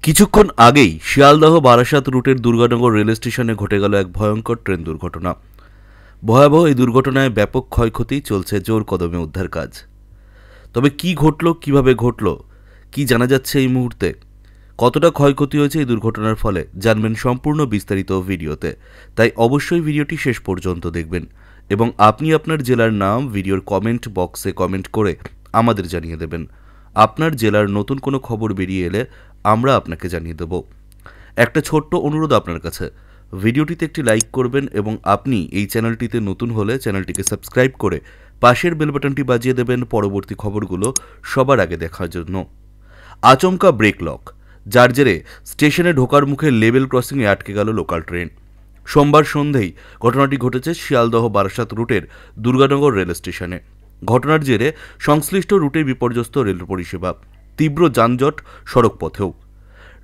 কিছুক্ষণ আগেই শিয়ালদহ বারাসাত রুটের দুর্গানগর রেল স্টেশনে ঘটে গেল এক ভয়ঙ্কর ট্রেন দুর্ঘটনা। ভয়াবহ এই দুর্ঘটনায় ব্যাপক ক্ষয়ক্ষতি, চলছে জোর কদমে উদ্ধার কাজ। তবে কি ঘটল, কিভাবে ঘটল, কি জানা যাচ্ছে এই মুহূর্তে, কতটা ক্ষয়ক্ষতি হয়েছে এই দুর্ঘটনার ফলে, জানবেন সম্পূর্ণ বিস্তারিত ভিডিওতে। তাই অবশ্যই ভিডিওটি শেষ পর্যন্ত দেখবেন এবং আপনি আপনার জেলার নাম ভিডিওর কমেন্ট বক্সে কমেন্ট করে আমাদের জানিয়ে দেবেন। আপনার জেলার নতুন কোনো খবর বেরিয়ে এলে আমরা আপনাকে জানিয়ে দেব। একটা ছোট্ট অনুরোধ আপনার কাছে, ভিডিওটিতে একটি লাইক করবেন এবং আপনি এই চ্যানেলটিতে নতুন হলে চ্যানেলটিকে সাবস্ক্রাইব করে পাশের বেল বাটনটি বাজিয়ে দেবেন পরবর্তী খবরগুলো সবার আগে দেখার জন্য। আচমকা ব্রেক লক, যার জেরে স্টেশনে ঢোকার মুখে লেভেল ক্রসিংয়ে আটকে গেল লোকাল ট্রেন। সোমবার সন্ধেই ঘটনাটি ঘটেছে শিয়ালদহ বারাসাত রুটের দুর্গানগর রেল স্টেশনে। ঘটনার জেরে সংশ্লিষ্ট রুটে বিপর্যস্ত রেল পরিষেবা, তীব্র যানজট সড়কপথেও।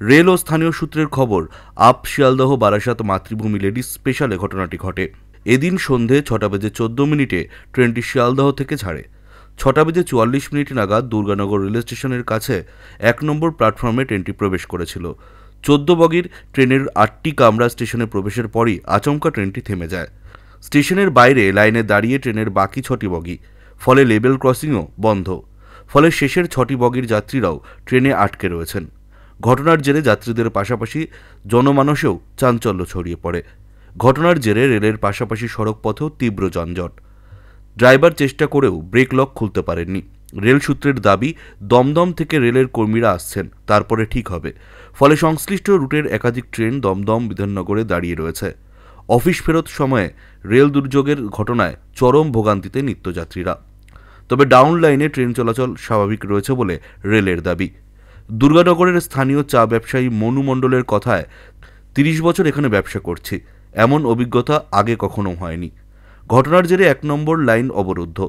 রেল ও স্থানীয় সূত্রের খবর, আপ শিয়ালদহ বারাসাত মাতৃভূমি লেডিস স্পেশালে ঘটনাটি ঘটে। এদিন সন্ধে 6:14 ট্রেনটি শিয়ালদহ থেকে ছাড়ে। 6:44 নাগাদ দুর্গানগর রেল স্টেশনের কাছে 1 নম্বর প্ল্যাটফর্মে ট্রেনটি প্রবেশ করেছিল। 14 বগির ট্রেনের 8টি কামরা স্টেশনে প্রবেশের পরই আচমকা ট্রেনটি থেমে যায়। স্টেশনের বাইরে লাইনে দাঁড়িয়ে ট্রেনের বাকি 6টি বগি, ফলে লেভেল ক্রসিংও বন্ধ। ফলে শেষের 6টি বগির যাত্রীরাও ট্রেনে আটকে রয়েছেন। ঘটনার জেরে যাত্রীদের পাশাপাশি জনমানসেও চাঞ্চল্য ছড়িয়ে পড়ে। ঘটনার জেরে রেলের পাশাপাশি সড়কপথেও তীব্র যানজট। ড্রাইভার চেষ্টা করেও ব্রেক লক খুলতে পারেননি। রেল সূত্রের দাবি, দমদম থেকে রেলের কর্মীরা আসছেন, তারপরে ঠিক হবে। ফলে সংশ্লিষ্ট রুটের একাধিক ট্রেন দমদম বিধাননগরে দাঁড়িয়ে রয়েছে। অফিস ফেরত সময়ে রেল দুর্যোগের ঘটনায় চরম ভোগান্তিতে নিত্যযাত্রীরা। তবে ডাউন লাইনে ট্রেন চলাচল স্বাভাবিক রয়েছে বলে রেলের দাবি। দুর্গানগরের স্থানীয় চা ব্যবসায়ী মনু মণ্ডলের কথায়, 30 বছর এখানে ব্যবসা করছি, এমন অভিজ্ঞতা আগে কখনো হয়নি। ঘটনার জেরে 1 নম্বর লাইন অবরুদ্ধ।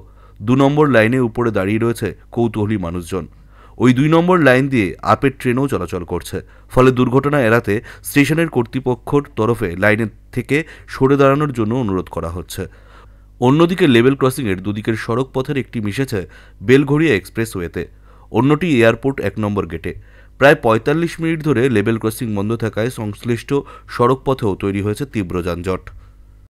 2 নম্বর লাইনে উপরে দাঁড়িয়ে রয়েছে কৌতূহলী মানুষজন। ওই 2 নম্বর লাইন দিয়ে আপের ট্রেনও চলাচল করছে। ফলে দুর্ঘটনা এড়াতে স্টেশনের কর্তৃপক্ষের তরফে লাইনের থেকে সরে দাঁড়ানোর জন্য অনুরোধ করা হচ্ছে। অন্যদিকে লেভেল ক্রসিংয়ের দুদিকের সড়ক পথের একটি মিশেছে বেলঘড়িয়া এক্সপ্রেসওয়েতে, অন্যটি এয়ারপোর্ট 1 নম্বর গেটে। প্রায় 45 মিনিট ধরে লেভেল ক্রসিং বন্ধ থাকায় সংশ্লিষ্ট সড়কপথেও তৈরি হয়েছে তীব্র যানজট।